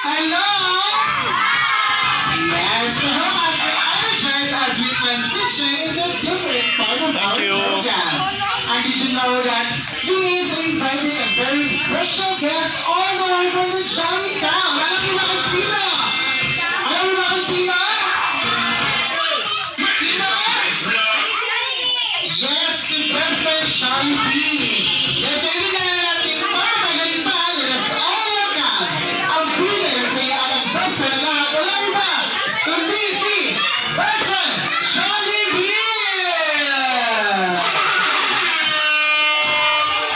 Hello! Yes, we hope as we energize as we transition into a different part of our program. And did you know that we have invited a very special guest all the way from the Jolly Town? Alam niyo ba kung sino? Alam niyo ba kung sino? Sino? Yes, si President Jolly B. Yes, so ibig na natin para magaling pa, let us all welcome ang pinag sa iya ang basa na lahat. Wala iba, kundi si President Jolly B.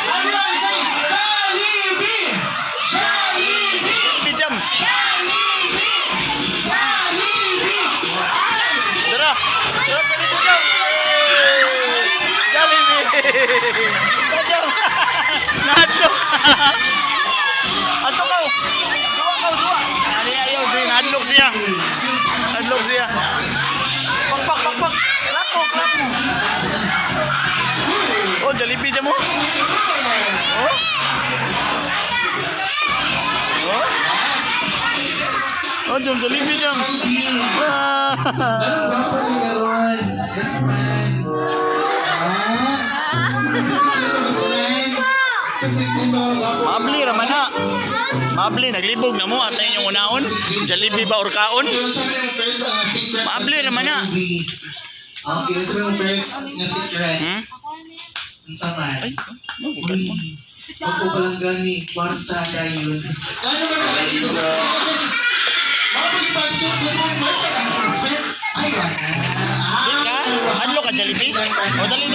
Everyone say, Jolly B! Jolly B! Pijam. Jolly B! Jolly B! Tara. Tara pili pijam. Jollibee. Pijam. Nahadlok. Ato ka. Dua. Ani ayaw din hadlok siya. Hadlok siya. Pak. Lapo. Oh, Jollibee jam mo. Oh. Oh, Jollibee jam. Ah. Anong gwapo ni Garon? Best friend. Mabli raman na. Mabli naglibog na mo asa inyong unahon. Jollibee ba or kaon? Mabli raman na. Okay, sabi mo first nga secret. Ang saman. Ay, bukan mo. Ako palang gani, kwarta dayon. Ano ba naman ito sa mapag-ipagsyon, gusto mo yung kwarta ang prospect? Ay, wala. Hadlo ka Jollibee? O dali.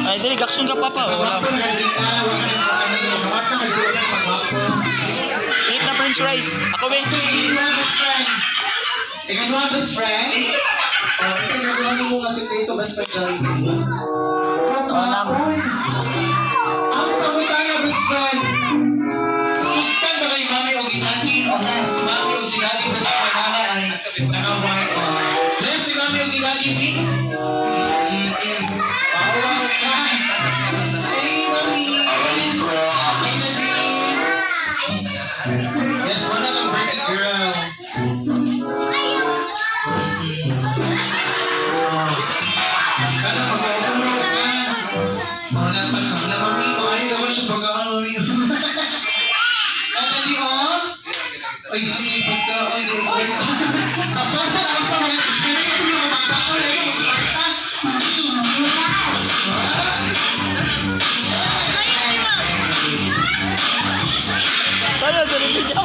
Ay dali gaksun ka papa. Eat na french fries. Ako ba? Ikaw best friend? Kasi nagawa mo nga sekreto best friend Jollibee. Ang pangutana best friend. Sugtan ba kayo mami o ginati? O nga, si mami o si daddy best friend nana ay nakawag. Yes, si mami o ginati B. Wow ka. Ay, mami. Ay, daddy. Yes, wala kang birthday girl. Kala mag-uulog ka. Wala pa na. Wala, mami. Ay, naman siya pagkakan, mami. Kala di, oh? Ay, sige, pagka. Ay, ay. Asasa lang sa mga. Kaya nga po yung magkakaon. Ay, magkakaon. Saya Jollibee jam.